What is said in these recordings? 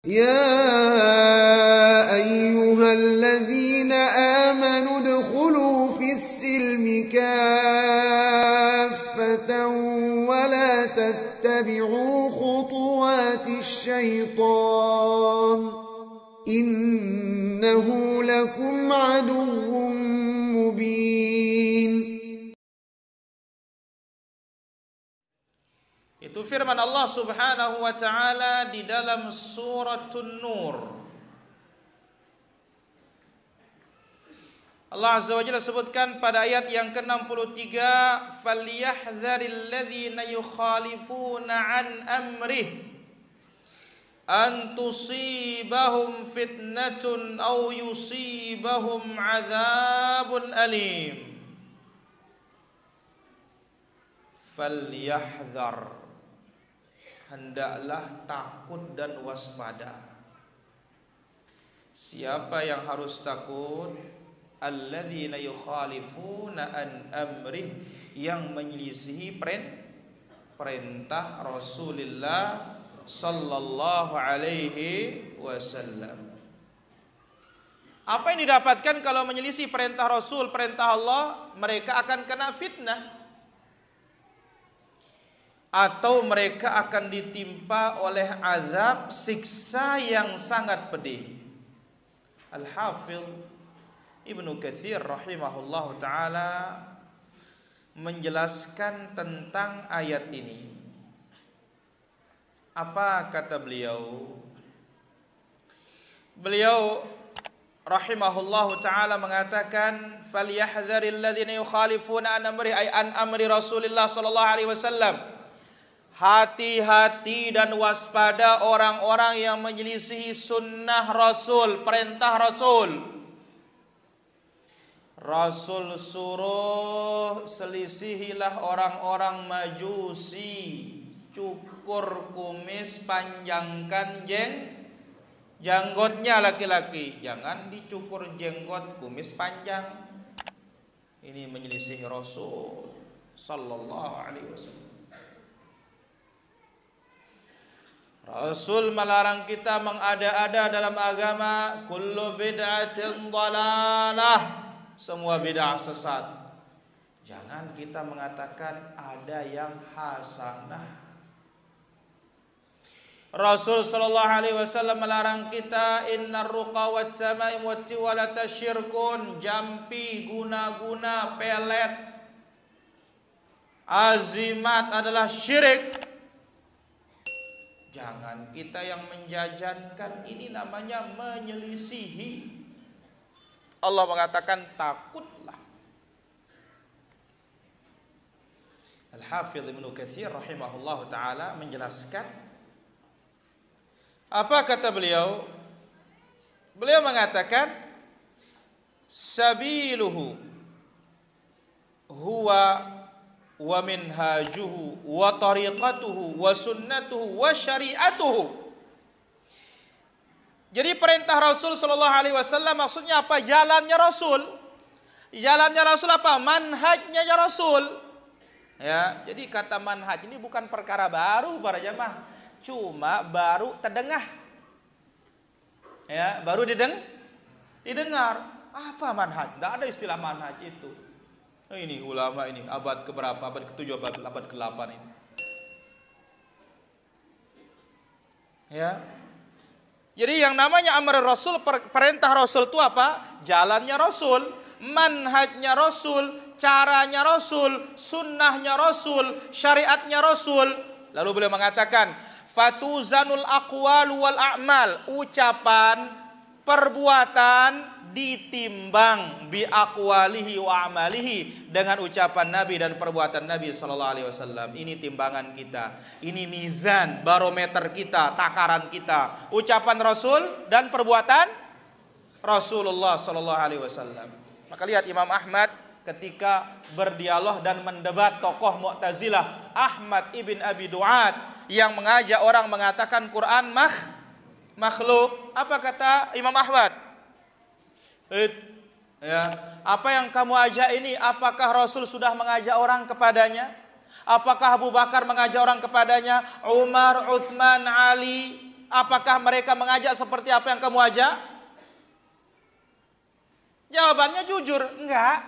يا أيها الذين آمنوا ادخلوا في السلم كافة ولا تتبعوا خطوات الشيطان إنه لكم عدو مبين. Itu firman Allah Subhanahu wa taala di dalam suratun Nur. Allah Azza wa Jalla sebutkan pada ayat yang ke-63, "Falyahdharil ladzina yukhalifuna an amrih an tusibahum fitnatun aw yusibahum adzabun alim." Falyahdhar, hendaklah takut dan waspada. Siapa yang harus takut? Alladzina yukhalifuna an amrih, yang menyelisihi perintah Rasulullah sallallahu alaihi wasallam. Apa yang didapatkan kalau menyelisih perintah Rasul, perintah Allah? Mereka akan kena fitnah, atau mereka akan ditimpa oleh azab, siksa yang sangat pedih. Al-Hafidh Ibnu Katsir rahimahullahu ta'ala menjelaskan tentang ayat ini. Apa kata beliau? Beliau rahimahullahu ta'ala mengatakan, "Falyahdharil ladzina yukhalifuna an amri ay an amri Rasulillah sallallahu alaihi wasallam." Hati-hati dan waspada orang-orang yang menyelisihi sunnah Rasul, perintah Rasul. Rasul suruh selisihilah orang-orang Majusi, cukur kumis, panjangkan jenggotnya laki-laki. Jangan dicukur jenggot, kumis panjang. Ini menyelisihi Rasul sallallahu alaihi wasallam. Rasul melarang kita mengada-ada dalam agama. Kullu bid'atin dhalalah, semua bid'ah sesat. Jangan kita mengatakan ada yang hasanah. Rasul sallallahu alaihi wasallam melarang kita, innar ruqa wat tamaim wat tiwalata syirkun, jampi, guna-guna, pelet, azimat adalah syirik. Jangan kita yang menjajankan, ini namanya menyelisihi. Allah mengatakan takutlah. Al-Hafidh Ibnu Katsir rahimahullah ta'ala menjelaskan. Apa kata beliau? Beliau mengatakan, sabiluhu huwa wa minhajuhu wa tariqatuhu wa sunnatuhu wa syari'atuhu. Jadi perintah Rasul sallallahu alaihi wasallam maksudnya apa? Jalannya Rasul. Jalannya Rasul apa? Manhajnya Rasul. Ya, jadi kata manhaj ini bukan perkara baru para jamaah, cuma baru terdengar. Ya, baru didengar. Apa manhaj? Tidak ada istilah manhaj itu. Ini ulama ini abad keberapa? Abad ke-7, abad ke-8 ini. Ya. Jadi yang namanya amr Rasul, perintah Rasul itu apa? Jalannya Rasul, manhajnya Rasul, caranya Rasul, sunnahnya Rasul, syariatnya Rasul. Lalu beliau mengatakan, fatuzanul aqwal wal a'mal, ucapan, perbuatan ditimbang bi aqwalihi wa amalihi, dengan ucapan Nabi dan perbuatan Nabi sallallahu alaihi wasallam. Ini timbangan kita, ini mizan, barometer kita, takaran kita, ucapan Rasul dan perbuatan Rasulullah sallallahu alaihi wasallam. Maka lihat Imam Ahmad ketika berdialog dan mendebat tokoh Mu'tazilah, Ahmad ibn Abi Du'ad, yang mengajak orang mengatakan Quran makhluk. Apa kata Imam Ahmad? Ya, apa yang kamu ajak ini, apakah Rasul sudah mengajak orang kepadanya? Apakah Abu Bakar mengajak orang kepadanya? Umar, Utsman, Ali, Apakah mereka mengajak seperti apa yang kamu ajak? Jawabannya jujur, enggak.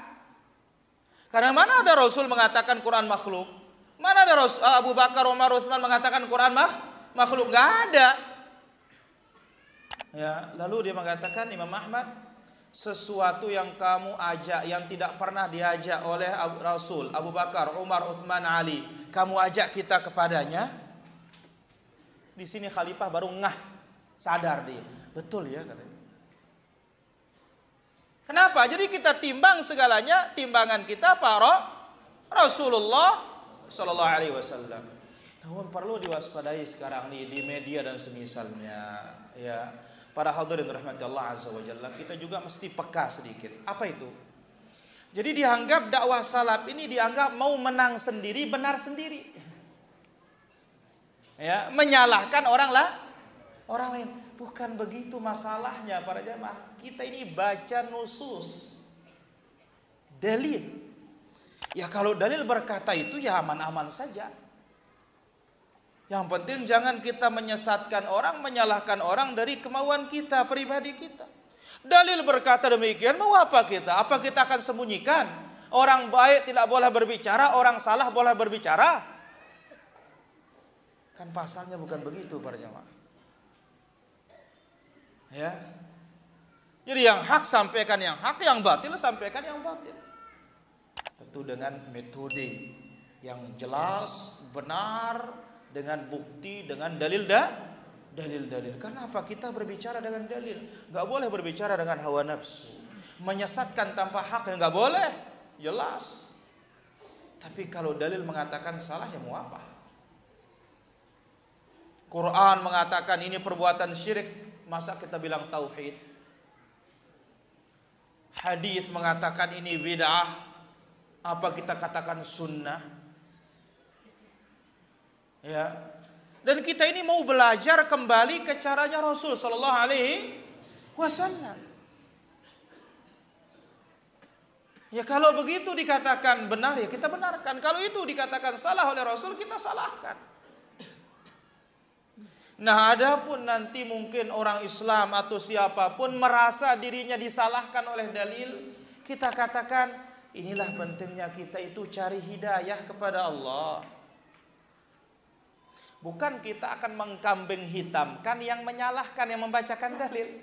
Karena mana ada Rasul mengatakan Quran makhluk? Mana ada Abu Bakar, Umar, Utsman mengatakan Quran makhluk? Enggak ada. Ya, lalu dia mengatakan Imam Ahmad, sesuatu yang kamu ajak yang tidak pernah diajak oleh Rasul, Abu Bakar, Umar, Utsman, Ali, kamu ajak kita kepadanya. Di sini khalifah baru sadar dia. Betul ya katanya. Kenapa? Jadi kita timbang segalanya, timbangan kita apa? Rasulullah Sallallahu Alaihi Wasallam. Namun perlu diwaspadai sekarang nih di media dan semisalnya. Ya, para hadirin rahmati Allah Azza wa Jalla, kita juga mesti peka sedikit. Apa itu? Jadi dianggap dakwah salaf ini dianggap mau menang sendiri, benar sendiri. Ya, menyalahkan orang lain. Bukan begitu masalahnya para jamaah. Kita ini baca nusus, dalil. Ya kalau dalil berkata itu ya aman-aman saja. Yang penting jangan kita menyesatkan orang, menyalahkan orang dari kemauan kita, pribadi kita. Dalil berkata demikian, mau apa kita? Apa kita akan sembunyikan? Orang baik tidak boleh berbicara, orang salah boleh berbicara. Kan pasalnya bukan begitu para jamaah. Ya. Jadi yang hak sampaikan yang hak, yang batil sampaikan yang batil. Tentu dengan metode yang jelas, benar, dengan bukti, dengan dalil-dalil. Karena apa? Kita berbicara dengan dalil. Gak boleh berbicara dengan hawa nafsu. Menyesatkan tanpa hak nggak boleh, jelas. Tapi kalau dalil mengatakan salah ya mau apa? Quran mengatakan ini perbuatan syirik. Masa kita bilang tauhid? Hadis mengatakan ini bid'ah. Apa kita katakan sunnah? Ya. Dan kita ini mau belajar kembali ke caranya Rasul Sallallahu Alaihi Wasallam. Ya kalau begitu dikatakan benar ya kita benarkan. Kalau itu dikatakan salah oleh Rasul kita salahkan. Nah, adapun nanti mungkin orang Islam atau siapapun merasa dirinya disalahkan oleh dalil, kita katakan inilah pentingnya kita itu cari hidayah kepada Allah. Bukan kita akan mengkambing hitamkan yang menyalahkan, yang membacakan dalil.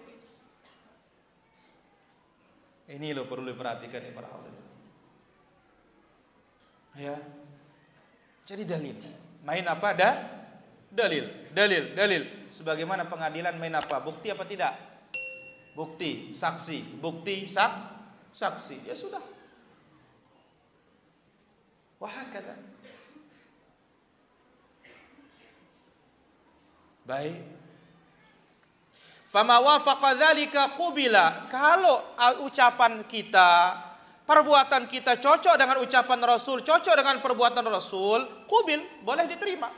Ini loh perlu diperhatikan ya para hadirin. Ya. Jadi dalil. Main apa ada? Dalil. Sebagaimana pengadilan main apa? Bukti apa tidak? Bukti, saksi. Bukti, saksi. Ya sudah. Wahakata. Baik. Fama wafaqa dzalika qubila. Kalau ucapan kita, perbuatan kita cocok dengan ucapan Rasul, cocok dengan perbuatan Rasul, qubil, boleh diterima.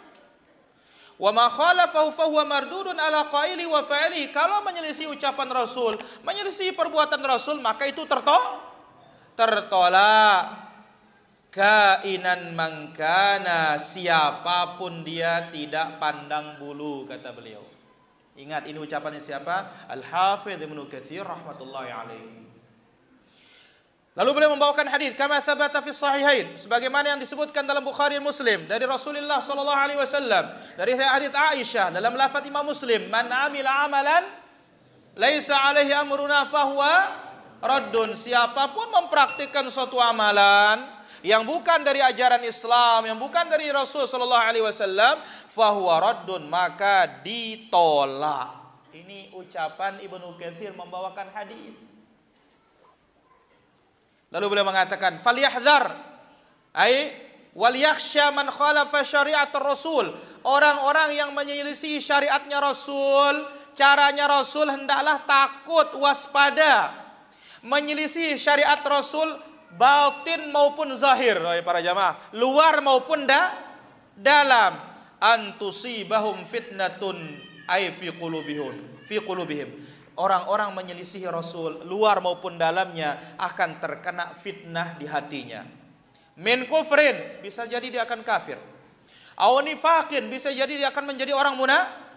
Wa ma khalafahu fa huwa mardudun ala qaili wa fa'ili. Kalau menyelisih ucapan Rasul, menyelisih perbuatan Rasul, maka itu tertolak. Kainan mangkana, siapapun dia tidak pandang bulu, kata beliau. Ingat ini ucapannya siapa? Al-Hafidz Ibnu Katsir rahmatullahi alaihi. Lalu beliau membawakan hadis kama tsabata fi sahihain, sebagaimana yang disebutkan dalam Bukhari dan Muslim dari Rasulullah sallallahu alaihi wasallam, dari hadis Aisyah dalam lafaz Imam Muslim, man amila amalan laisa alaihi amruna fahuwa raddun. Siapapun mempraktikkan suatu amalan yang bukan dari ajaran Islam, yang bukan dari Rasul sallallahu alaihi wasallam, fahuwa raddun, maka ditolak. Ini ucapan Ibnu Katsir membawakan hadis. Lalu beliau mengatakan, "Falyahdhar ai wal yakhsha man khalafa syariat Rasul." Orang-orang yang menyelisih syariatnya Rasul, caranya Rasul, hendaklah takut, waspada. Menyelisih syariat Rasul batin maupun zahir, para jamaah, luar maupun dalam. Antusibahum fitnatun ai fi qulubihim. Orang-orang menyelisihi Rasul luar maupun dalamnya akan terkena fitnah di hatinya. Min kufrin, bisa jadi dia akan kafir. Aw nifaqin, bisa jadi dia akan menjadi orang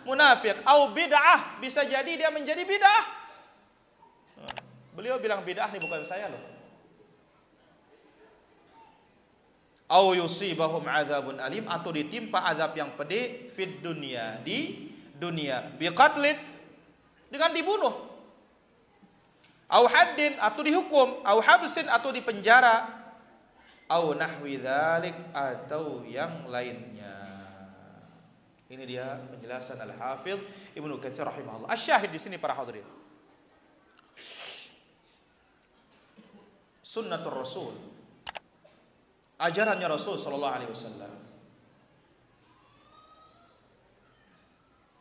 munafik. Au bid'ah, bisa jadi dia menjadi bid'ah. Beliau bilang bid'ah nih, bukan saya loh. Au yusibahum adzabun alim, atau ditimpa azab yang pedih fid dunia, di dunia, biqatlin, dengan dibunuh. Au haddin, atau dihukum, au habsin, atau dipenjara, au nahwi dzalik, atau yang lainnya. Ini dia penjelasan Al-Hafidz Ibnu Katsir rahimahullah. Asy-syahid di sini para hadirin, sunnatur Rasul, ajarannya Rasul sallallahu alaihi wasallam,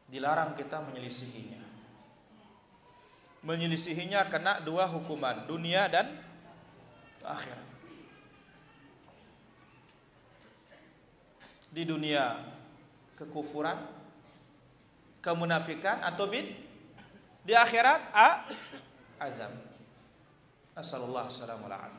dilarang kita menyelisihinya. Menyelisihinya kena dua hukuman, dunia dan akhirat. Di dunia kekufuran, kemunafikan atau di akhirat azab. Nasallallahu alaihi wasallam.